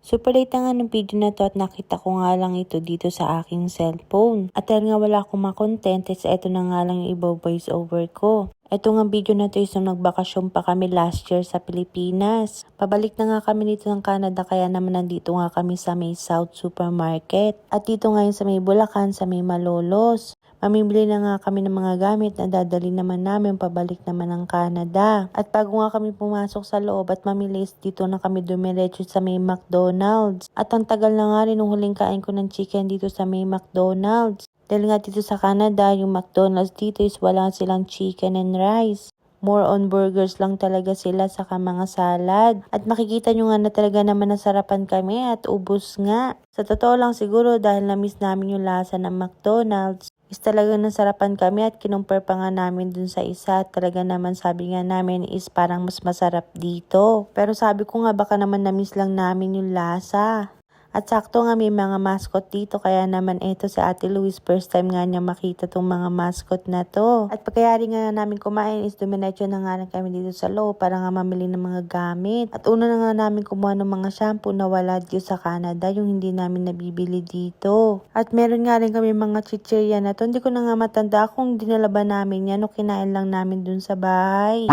Super late na nga ng video na to at nakita ko nga lang ito dito sa aking cellphone. At dahil nga wala akong makontent, eto na nga lang yung iba voice over ko. Ito nga video na to is nung nagbakasyon pa kami last year sa Pilipinas. Pabalik na nga kami dito ng Canada kaya naman nandito nga kami sa may South Supermarket. At dito ngayon sa may Bulacan, sa may Malolos. Mamimili na nga kami ng mga gamit na dadali naman namin pabalik naman ng Canada. At bago nga kami pumasok sa loob at mamili, dito na kami dumiretso sa may McDonald's. At ang tagal na nga rin nung huling kain ko ng chicken dito sa may McDonald's. Dahil nga dito sa Canada, yung McDonald's dito is wala silang chicken and rice. More on burgers lang talaga sila saka mga salad. At makikita nyo nga na talaga naman nasarapan kami at ubos nga. Sa totoo lang siguro dahil na-miss namin yung lasa ng McDonald's, is talaga nasarapan kami at kinumpare pa nga namin dun sa isa at talaga naman sabi nga namin is parang mas masarap dito. Pero sabi ko nga baka naman na-miss lang namin yung lasa. At sakto nga may mga mascot dito kaya naman eto si Ate Luis first time nga niya makita tong mga mascot na to. At pagkayari nga namin kumain is dumiretso na nga kami dito sa loob para nga mamili ng mga gamit. At una na nga namin kumuha ng mga shampoo na wala dito sa Canada yung hindi namin nabibili dito. At meron nga rin kami mga chichirya na to. Hindi ko na nga matanda kung dinala ba namin yan o kinain lang namin dun sa bahay.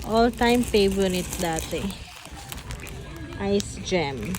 All time favorite dati. Ice gem.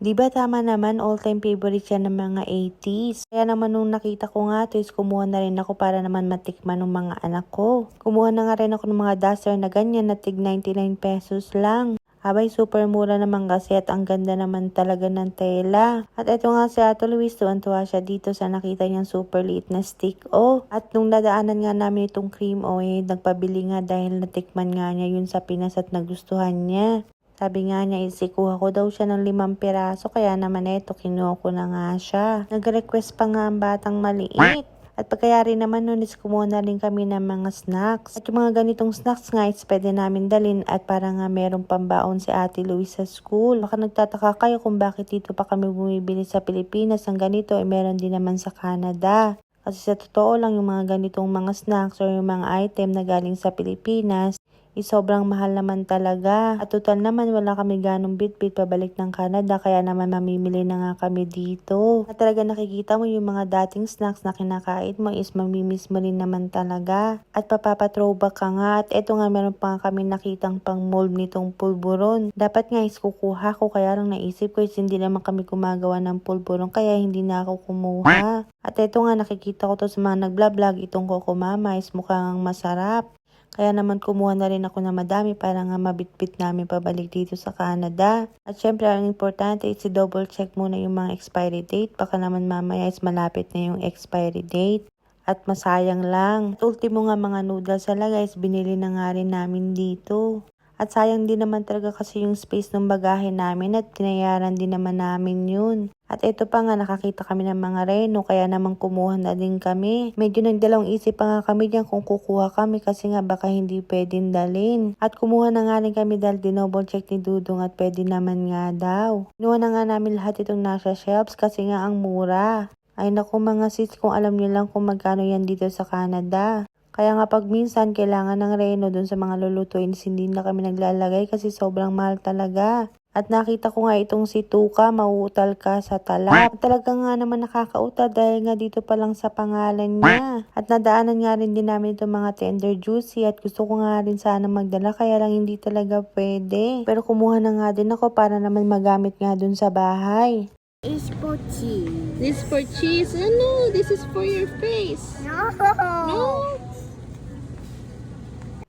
Diba tama naman, all-time favorite siya ng mga 80s. Kaya naman nung nakita ko nga ito is kumuha na rin ako para naman matikman ng mga anak ko. Kumuha na nga rin ako ng mga duster na ganyan na tig 99 pesos lang. Abay, super mura naman kasi at ang ganda naman talaga ng tela. At ito nga si Ate Luis, tuwan-tuwa siya dito sa nakita niyang super liit na stick o. At nung nadaanan nga namin itong cream o nagpabili nga dahil natikman nga niya yun sa Pinas at nagustuhan niya. Sabi nga niya, isikuha ko daw siya ng 5 piraso, kaya naman eto, kinuha ko na nga siya. Nag-request pa nga ang batang maliit. At pagkayari naman nun is kumuha na rin kami ng mga snacks. At yung mga ganitong snacks nga is pwede namin dalhin at para nga merong pambaon si Ate Luis sa school. Baka nagtataka kayo kung bakit dito pa kami bumibili sa Pilipinas ng ganito meron din naman sa Canada. Kasi sa totoo lang yung mga ganitong mga snacks or yung mga item na galing sa Pilipinas, sobrang mahal naman talaga. At total naman wala kami ganong bit-bit pabalik ng Canada kaya naman mamimili na nga kami dito. At talaga nakikita mo yung mga dating snacks na kinakain mo is mamimiss mo rin naman talaga. At papapatrowback ka nga. At eto nga meron pa nga kami nakitang pang mold nitong pulburon. Dapat nga is kukuha ko kaya lang naisip ko is hindi naman kami gumagawa ng pulburon kaya hindi na ako kumuha. At eto nga nakikita ko to sa mga nagblog itong Coco Mama is mukhang masarap. Kaya naman kumuha na rin ako na madami para nga mabitbit namin pabalik dito sa Canada. At syempre ang importante is double check muna yung mga expiry date. Baka naman mamaya is malapit na yung expiry date. At masayang lang. At ultimo nga mga noodles talaga is binili na nga rin namin dito. At sayang din naman talaga kasi yung space ng bagahe namin at tinayaran din naman namin yun. At ito pa nga nakakita kami ng mga reno kaya naman kumuha na din kami. Medyo nagdalawang isip pa nga kami diyan kung kukuha kami kasi nga baka hindi pwedeng dalhin. At kumuha na nga rin kami dahil dinouble check ni Dudong at pwede naman nga daw. Kinuha na nga namin lahat itong nasa shelves kasi nga ang mura. Ay naku mga sis, kung alam niyo lang kung magkano yan dito sa Canada. Kaya nga pag minsan kailangan ng reno dun sa mga lulutuin, hindi na kami naglalagay kasi sobrang mahal talaga. At nakita ko nga itong si Tuka, mauutal ka sa talap. At talaga nga naman nakakautal dahil nga dito pa lang sa pangalan niya. At nadaanan nga rin din namin itong mga tender juicy at gusto ko nga rin sana magdala kaya lang hindi talaga pwede. Pero kumuha na nga din ako para naman magamit nga dun sa bahay. This is for cheese. This for cheese? Ano? This is for your face. No?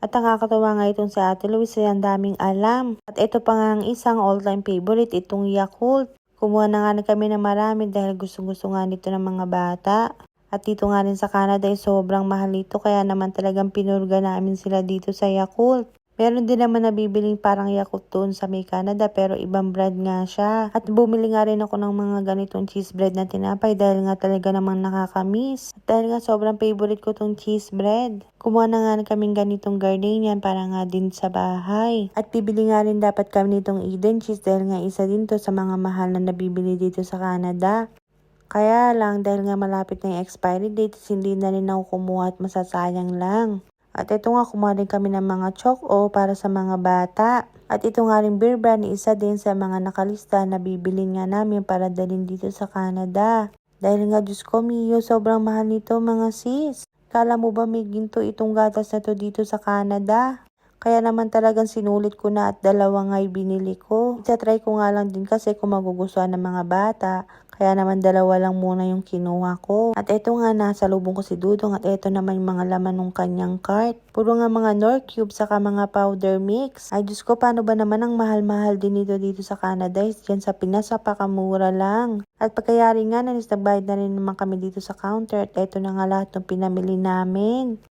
At nakakatawa nga itong si Ate Luis ay ang daming alam. At ito pa nga ang isang all-time favorite, itong Yakult. Kumuha na nga kami ng marami dahil gustong-gusto nga nito ng mga bata. At dito nga rin sa Canada ay sobrang mahal ito kaya naman talagang pinurga namin sila dito sa Yakult. Meron din naman nabibiling parang Yakult doon sa may Canada pero ibang brand nga siya. At bumili nga rin ako ng mga ganitong cheese bread na tinapay dahil nga talaga namang nakakamiss. At dahil nga sobrang favorite ko tong cheese bread. Kumuha na nga kaming ganitong gardenian para nga din sa bahay. At bibili nga rin dapat kami nitong Eden cheese dahil nga isa din to sa mga mahal na nabibili dito sa Canada. Kaya lang dahil nga malapit na yung expiry date, hindi na rin ako kumuha at masasayang lang. At ito nga, kumuha din kami ng mga choco para sa mga bata. At ito nga rin beer brand, isa din sa mga nakalista na bibilin nga namin para dalhin dito sa Canada. Dahil nga, Diyos ko, Mio, sobrang mahal nito mga sis. Kala mo ba may ginto itong gatas na to dito sa Canada? Kaya naman talagang sinulit ko na at dalawa nga'y binili ko. Try ko nga lang din kasi kung magugustuhan ng mga bata. Kaya naman dalawa lang muna yung kinuha ko. At eto nga, nasa lubong ko si Dudong at eto naman yung mga laman ng kanyang cart. Puro nga mga Knorr cube saka mga powder mix. Ay Diyos ko, paano ba naman ang mahal-mahal din dito sa Canada? Diyan sa Pinas, pakamura lang. At pagkayari nga, nagbayad na rin naman kami dito sa counter at eto na nga lahat ng pinamili namin.